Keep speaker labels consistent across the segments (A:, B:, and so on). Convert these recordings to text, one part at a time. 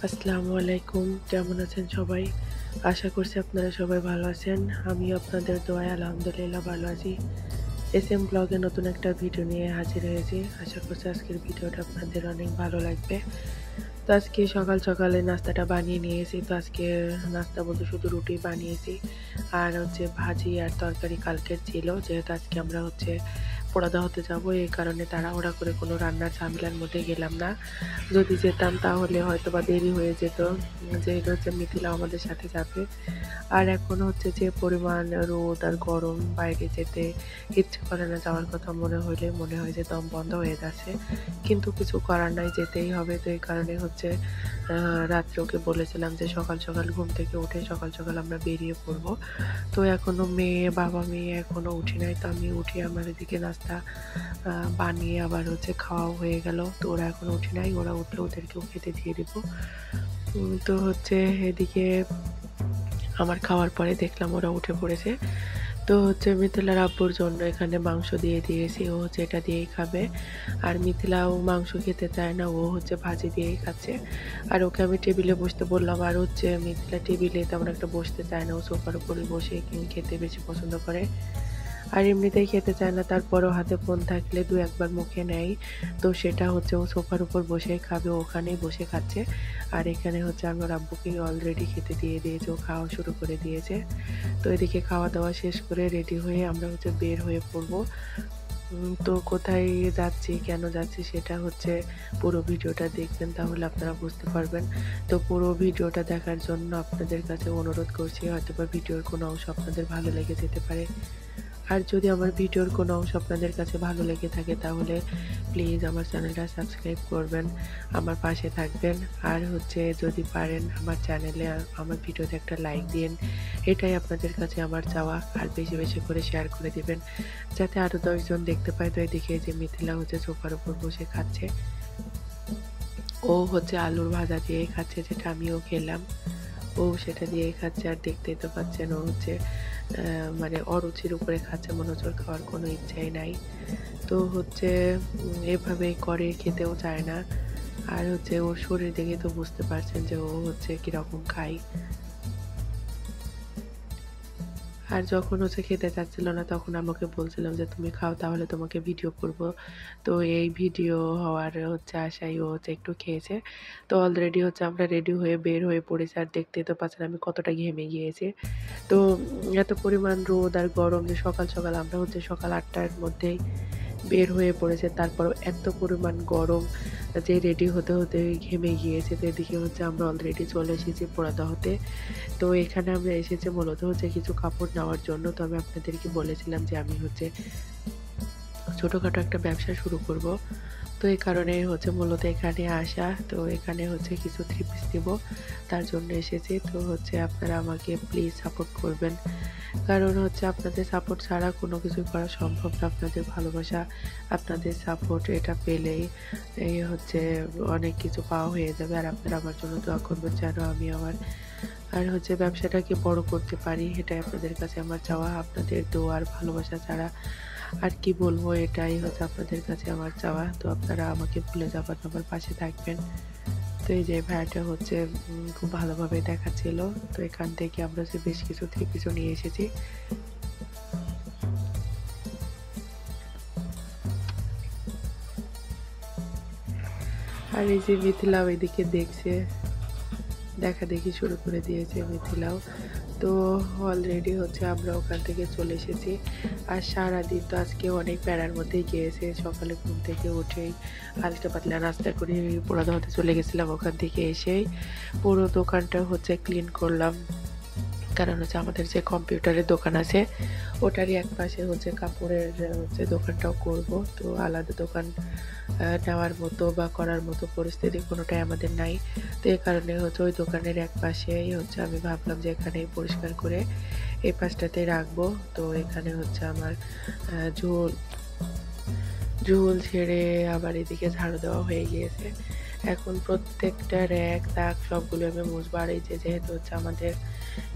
A: আসসালামু আলাইকুম। কেমন আছেন সবাই? আশা করছি আপনারা সবাই ভালো আছেন। আমিও আপনাদের দোয়ায় আলহামদুলিল্লাহ ভালো আছি। এসএম ব্লগে নতুন একটা ভিডিও নিয়ে হাজির হয়েছি। আশা করছি আজকের ভিডিওটা আপনাদের অনেক ভালো লাগবে। তো আজকে সকাল সকালে নাস্তাটা বানিয়ে নিয়েছি। তো আজকে নাস্তা বলতে শুধু রুটি বানিয়েছি। আর হচ্ছে ভাজি আর তরকারি কালকের ছিল। যেহেতু আজকে আমরা হচ্ছে পোড়াদা হতে যাব, এই কারণে তাড়াহুড়া করে কোনো রান্নার ঝামেলার মধ্যে গেলাম না। যদি যেতাম তাহলে হয়তোবা দেরি হয়ে যেত। যেহেতু হচ্ছে মিথিলা আমাদের সাথে যাবে। আর এখন হচ্ছে যে পরিমাণ রোদ আর গরম, বাইরে যেতে ইচ্ছে করে না। যাওয়ার কথা মনে হলে মনে হয় যে দম বন্ধ হয়ে যাচ্ছে, কিন্তু কিছু করার নাই, যেতেই হবে। তো এই কারণে হচ্ছে রাত্রে ওকে বলেছিলাম যে সকাল সকাল ঘুম থেকে উঠে সকাল সকাল আমরা বেরিয়ে পড়বো। তো এখনো বাবা মেয়ে এখনো উঠে নাই। তো আমি উঠে আমার এদিকে নাস্তা বানিয়ে আবার হচ্ছে খাওয়াও হয়ে গেল। তো ওরা এখনো উঠে নাই, ওরা উঠলে ওদেরকেও খেতে দিয়ে দিব। তো হচ্ছে এদিকে আমার খাওয়ার পরে দেখলাম ওরা উঠে পড়েছে। তো হচ্ছে মিথিলার আব্বুর জন্য এখানে মাংস দিয়ে দিয়েছি, ও হচ্ছে এটা দিয়েই খাবে। আর মিথিলাও মাংস খেতে চায় না, ও হচ্ছে ভাজি দিয়েই খাচ্ছে। আর ওকে আমি টেবিলে বসতে বললাম, আর হচ্ছে মিথিলা টেবিলে তেমন একটা বসতে চায় না, ও সোফার উপরে বসে খেতে বেশি পছন্দ করে। আর এমনিতেই খেতে চায় না, তারপরেও হাতে ফোন থাকলে দু একবার মুখে নেয়। তো সেটা হচ্ছে ও সোফার উপর বসেই খাবে, ওখানেই বসে খাচ্ছে। আর এখানে হচ্ছে আমার আব্বুকে অলরেডি খেতে দিয়ে দিয়েছে, ও খাওয়া শুরু করে দিয়েছে। তো এদিকে খাওয়া দাওয়া শেষ করে রেডি হয়ে আমরা হচ্ছে বের হয়ে পড়বো। তো কোথায় যাচ্ছি, কেন যাচ্ছি, সেটা হচ্ছে পুরো ভিডিওটা দেখবেন, তাহলে আপনারা বুঝতে পারবেন। তো পুরো ভিডিওটা দেখার জন্য আপনাদের কাছে অনুরোধ করছি। হয়তোবা ভিডিওর কোনো অংশ আপনাদের ভালো লেগে যেতে পারে। আর যদি আমার ভিডিওর কোনো অংশ আপনাদের কাছে ভালো লেগে থাকে তাহলে প্লিজ আমার চ্যানেলটা সাবস্ক্রাইব করবেন, আমার পাশে থাকবেন। আর হচ্ছে যদি পারেন আমার চ্যানেলে আমার ভিডিওতে একটা লাইক দিন, এটাই আপনাদের কাছে আমার চাওয়া। আর বেশি বেশি করে শেয়ার করে দিবেন যাতে আরও 10 জন দেখতে পায়। তো এদিকে যে মিথিলা হচ্ছে সোফার উপর বসে খাচ্ছে, ও হচ্ছে আলুর ভাজা দিয়ে খাচ্ছে, যেটা আমিও খেলাম। ও সেটা দিয়েই খাচ্ছে। আর দেখতেই তো পাচ্ছেন ও হচ্ছে মানে অরুচির উপরে খাচ্ছে, মনে হচ্ছে ওর খাওয়ার কোনো ইচ্ছাই নাই। তো হচ্ছে এভাবেই করে, খেতেও চায় না। আর হচ্ছে ওর শরীর দেখে তো বুঝতে পারছেন যে ও হচ্ছে কিরকম খায়। আর যখন হচ্ছে খেতে চাচ্ছিল না তখন আমাকে বলছিলাম যে তুমি খাও, তাহলে তোমাকে ভিডিও করব। তো এই ভিডিও হওয়ার হচ্ছে আশায় ও হচ্ছে একটু খেয়েছে। তো অলরেডি হচ্ছে আমরা রেডি হয়ে বের হয়ে পড়েছি। আর দেখতেই তো পাচ্ছেন আমি কতটা ঘেমে গিয়েছি। তো এত পরিমাণ রোদ আর গরম যে সকাল সকাল আমরা হচ্ছে সকাল 8টার মধ্যেই বের হয়ে পড়েছে, তারপরও এত পরিমাণ গরম যে রেডি হতে হতে ঘেমে গিয়েছে। তো এদিকে হচ্ছে আমরা অলরেডি চলে এসেছি পোড়াদহতে। তো এখানে আমরা এসেছি মূলত হচ্ছে কিছু কাপড় নেওয়ার জন্য। তো আমি আপনাদেরকে বলেছিলাম যে আমি হচ্ছে ছোটোখাটো একটা ব্যবসা শুরু করব। তো এই কারণে হচ্ছে মূলত এখানে আসা। তো এখানে হচ্ছে কিছু থ্রি পিস দিব, তার জন্য এসেছি। তো হচ্ছে আপনারা আমাকে প্লিজ সাপোর্ট করবেন, কারণ হচ্ছে আপনাদের সাপোর্ট ছাড়া কোনো কিছু করা সম্ভব না। আপনাদের ভালোবাসা, আপনাদের সাপোর্ট, এটা পেলেই এই হচ্ছে অনেক কিছু পাওয়া হয়ে যাবে। আর আপনারা আমার জন্য দোয়া করবেন যেন আমি আমার আর হচ্ছে ব্যবসাটাকে বড় করতে পারি, এটাই আপনাদের কাছে আমার চাওয়া। আপনাদের দোয়া আর ভালোবাসা ছাড়া আর কি বলবো, এটাই হচ্ছে আপনাদের কাছে আমার চাওয়া। তো আপনারা আমাকে ভুলে যাবেন না, আমার পাশে থাকবেন। তো এই যে ভাইয়াটা হচ্ছে খুব ভালোভাবে দেখাচ্ছিল। তো এখান থেকে আমরা যে বেশ কিছু থ্রি পিসও নিয়ে এসেছি। আর এই যে মিথিলাও এদিকে দেখছে, দেখাদেখি শুরু করে দিয়েছে মিথিলাও। তো অলরেডি হচ্ছে আমরা ওখান থেকে চলে এসেছি। আর সারাদিন তো আজকে অনেক প্যারার মধ্যেই গিয়েছে। সকালে ঘুম থেকে উঠেই হালকা পাতলা নাস্তা করে পোড়াদহতে চলে গেছিলাম। ওখান থেকে এসেই পুরো দোকানটা হচ্ছে ক্লিন করলাম, কারণ হচ্ছে আমাদের যে কম্পিউটারের দোকান আছে ওটারই এক পাশে হচ্ছে কাপড়ের হচ্ছে দোকানটাও করব। তো আলাদা দোকান নেওয়ার মতো বা করার মতো পরিস্থিতি কোনোটাই আমাদের নাই। তো এই কারণে হচ্ছে ওই দোকানের এক পাশেই হচ্ছে আমি ভাবলাম যে এখানেই পরিষ্কার করে এই পাশটাতে রাখবো। তো এখানে হচ্ছে আমার ঝোল ঝোল ছেড়ে আবার এদিকে ঝাড়ু দেওয়া হয়ে গিয়েছে। এখন প্রত্যেকটা র্যাক তাক সবগুলো আমি মুছবো। আর এই যে যেহেতু হচ্ছে আমাদের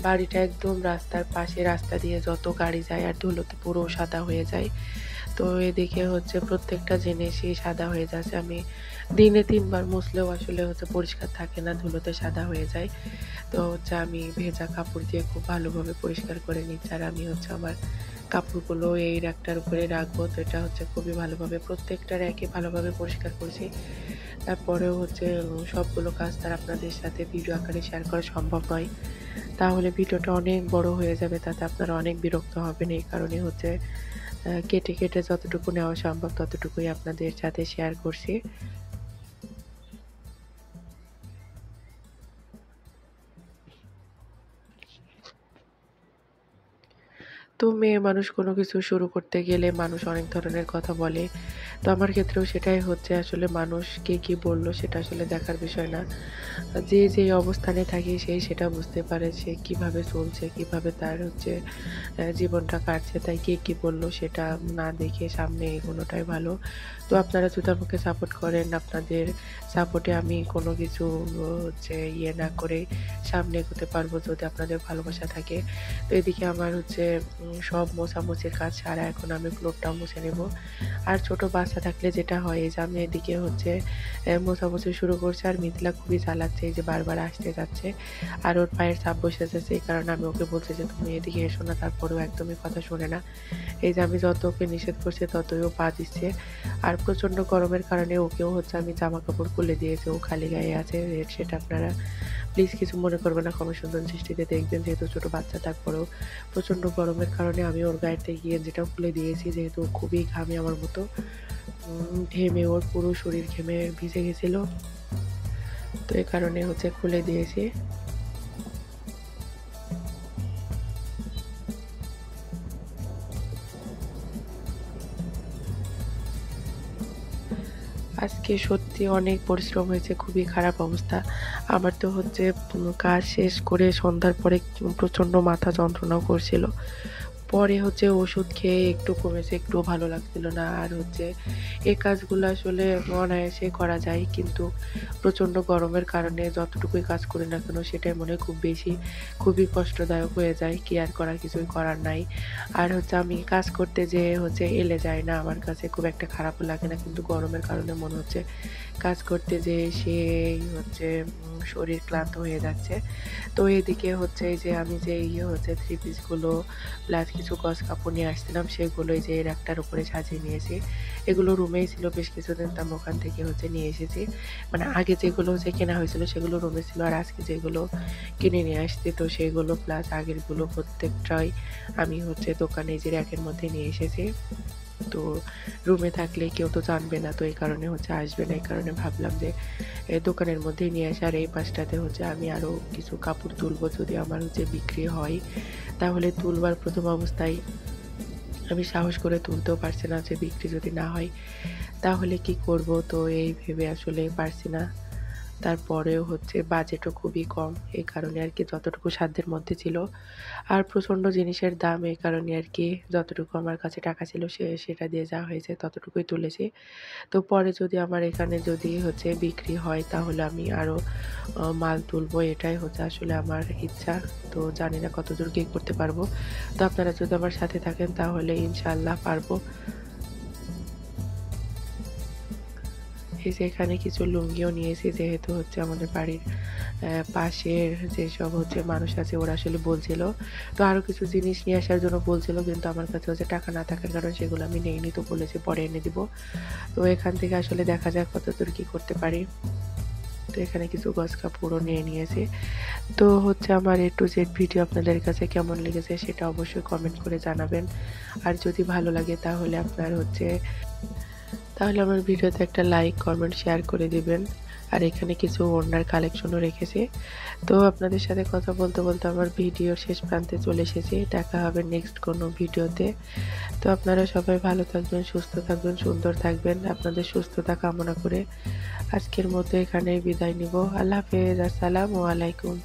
A: বাড়িটা একদম রাস্তার পাশে, রাস্তা দিয়ে যত গাড়ি যায় আর ধুলোতে পুরো সাদা হয়ে যায়। তো এদিকে হচ্ছে প্রত্যেকটা জিনিসই সাদা হয়ে যাচ্ছে। আমি দিনে ৩ বার মুছলেও আসলে হচ্ছে পরিষ্কার থাকে না, ধুলোতে সাদা হয়ে যায়। তো হচ্ছে আমি ভেজা কাপড় দিয়ে খুব ভালোভাবে পরিষ্কার করে নিচ্ছি। আর আমি হচ্ছে আমার কাপড়গুলো এই র্যাকটার উপরে রাখবো। তো এটা হচ্ছে খুবই ভালোভাবে প্রত্যেকটা র্যাকে ভালোভাবে পরিষ্কার করছি। তারপরেও হচ্ছে সবগুলো কাজ তার আপনাদের সাথে ভিডিও আকারে শেয়ার করা সম্ভব নয়। তাহলে ভিডিওটা অনেক বড় হয়ে যাবে, তাতে আপনারা অনেক বিরক্ত হবেন। এই কারণে হচ্ছে কেটে, কেটে যতটুকু নেওয়া সম্ভব ততটুকুই আপনাদের সাথে শেয়ার করছি। তো মেয়ে মানুষ কোনো কিছু শুরু করতে গেলে মানুষ অনেক ধরনের কথা বলে। তো আমার ক্ষেত্রেও সেটাই হচ্ছে, আসলে মানুষ কে কি বলল সেটা আসলে দেখার বিষয় না। যে যেই অবস্থানে থাকি সেই সেটা বুঝতে পারে, সে কিভাবে চলছে, কিভাবে তার হচ্ছে জীবনটা কাটছে। তাই কে কি বলল সেটা না দেখে সামনে এগোনোটাই ভালো। তো আপনারা যদি আমাকে সাপোর্ট করেন, আপনাদের সাপোর্টে আমি কোনো কিছু হচ্ছে না করে সামনে এগোতে পারবো, যদি আপনাদের ভালোবাসা থাকে। তো এদিকে আমার হচ্ছে সব মোছামুছির কাজ সারা, এখন আমি ফ্লোরটাও মুছে নেব। আর ছোট বাচ্চা থাকলে যেটা হয়, এই যে আমি এদিকে হচ্ছে মোছামুছি শুরু করছি, আর মিথিলা খুবই চালাচ্ছে, এই যে বারবার আসতে যাচ্ছে আর ওর পায়ের ছাপ বসে যাচ্ছে। এই কারণে আমি ওকে বলছি যে তুমি এদিকে এসো না, তারপরেও একদমই কথা শোনে না। এই যে আমি যত ওকে নিষেধ করছি ততই ও পা দিচ্ছে। আর প্রচণ্ড গরমের কারণে ওকেও হচ্ছে আমি জামা কাপড় খুলে দিয়েছি, ও খালি গায়ে আছে। সেটা আপনারা প্লিজ কিছু মনে করবেন না, ক্ষমা সুন্দর দৃষ্টিতে দেখবেন, যেহেতু ছোট বাচ্চা। তারপরেও প্রচণ্ড গরমের কারণে আমি ওর গায়ের থেকে গেঞ্জিটাও খুলে দিয়েছি, যেহেতু ও খুবই ঘামে আমার মতো। ঘেমে ওর পুরো শরীর ঘেমে ভিজে গেছিলো, তো এই কারণে হচ্ছে খুলে দিয়েছি। আজকে সত্যি অনেক পরিশ্রম হয়েছে, খুবই খারাপ অবস্থা। আমার তো হচ্ছে কাজ শেষ করে সন্ধ্যার পরে প্রচণ্ড মাথা যন্ত্রণাও করছিল। পরে হচ্ছে ওষুধ খেয়ে একটু কমেছে, একটুও ভালো লাগছিল না। আর হচ্ছে এই কাজগুলো আসলে অনায়াসে করা যায়, কিন্তু প্রচণ্ড গরমের কারণে যতটুকুই কাজ করি না কেন সেটাই মনে হয় খুব বেশি, খুবই কষ্টদায়ক হয়ে যায়। কি আর করার, কিছুই করার নাই। আর হচ্ছে আমি কাজ করতে যেয়ে হচ্ছে এলে যায় না, আমার কাছে খুব একটা খারাপও লাগে না, কিন্তু গরমের কারণে মনে হচ্ছে কাজ করতে যেয়ে সেই হচ্ছে শরীর ক্লান্ত হয়ে যাচ্ছে। তো এদিকে হচ্ছে এই যে আমি যে হচ্ছে 3 পিসগুলো প্লাস কিছু গজ কাপড় নিয়ে আসছিলাম, সেগুলো এই যে র্যাকটার উপরে সাজিয়ে নিয়েছি। এগুলো রুমেই ছিল বেশ কিছুদিন, তো আমি ওখান থেকে হচ্ছে নিয়ে এসেছি। মানে আগে যেগুলো হচ্ছে কেনা হয়েছিল সেগুলো রুমে ছিল, আর আজকে যেগুলো কিনে নিয়ে আসছি তো সেগুলো প্লাস আগেরগুলো প্রত্যেকটাই আমি হচ্ছে দোকানে যে র্যাকের মধ্যে নিয়ে এসেছি। তো রুমে থাকলে কেউ তো জানবে না, তো এই কারণে হচ্ছে আসবে না। এই কারণে ভাবলাম যে দোকানের মধ্যেই নিয়ে আসি। আর এই পাশটাতে হচ্ছে আমি আরও কিছু কাপড় তুলবো, যদি আমার হচ্ছে বিক্রি হয় তাহলে তুলবার প্রথম অবস্থায় আমি সাহস করে তুলতেও পারছি না, যে বিক্রি যদি না হয় তাহলে কি করব। তো এই ভেবে আসলে পারছি না। তারপরেও হচ্ছে বাজেটও খুবই কম, এই কারণে আর কি যতটুকু সাধ্যের মধ্যে ছিল। আর প্রচণ্ড জিনিসের দাম, এই কারণে আর কি যতটুকু আমার কাছে টাকা ছিল সেটা দিয়ে যা হয়েছে ততটুকুই তুলেছি। তো পরে যদি আমার এখানে যদি হচ্ছে বিক্রি হয় তাহলে আমি আরও মাল তুলবো, এটাই হচ্ছে আসলে আমার ইচ্ছা। তো জানি না কতদূর কী করতে পারবো। তো আপনারা যদি আমার সাথে থাকেন তাহলে ইনশাআল্লাহ পারবো। এই যে এখানে কিছু লুঙ্গিও নিয়েছি, যেহেতু হচ্ছে আমাদের বাড়ির পাশের যেসব হচ্ছে মানুষ আছে ওরা আসলে বলছিল, তো আরও কিছু জিনিস নিয়ে আসার জন্য বলছিল, কিন্তু আমার কাছে হচ্ছে টাকা না থাকার কারণে সেগুলো আমি নেইনি। তো বলেছে পরে এনে দিব। তো এখান থেকে আসলে দেখা যাক কতদূর কী করতে পারি। তো এখানে কিছু গজ কাপড়ও নিয়ে নিয়েছি। তো হচ্ছে আমার A to Z ভিডিও আপনাদের কাছে কেমন লেগেছে সেটা অবশ্যই কমেন্ট করে জানাবেন। আর যদি ভালো লাগে তাহলে আমার ভিডিওতে একটা লাইক, কমেন্ট, শেয়ার করে দিবেন। আর এখানে কিছু ওড়নার কালেকশনও রেখেছি। তো আপনাদের সাথে কথা বলতে বলতে আমার ভিডিওর শেষ প্রান্তে চলে এসেছি। দেখা হবে নেক্সট কোনো ভিডিওতে। তো আপনারা সবাই ভালো থাকবেন, সুস্থ থাকবেন, সুন্দর থাকবেন। আপনাদের সুস্থতা কামনা করে আজকের মতো এখানেই বিদায় নিব। আল্লাহ হাফেজ। আসসালামু আলাইকুম।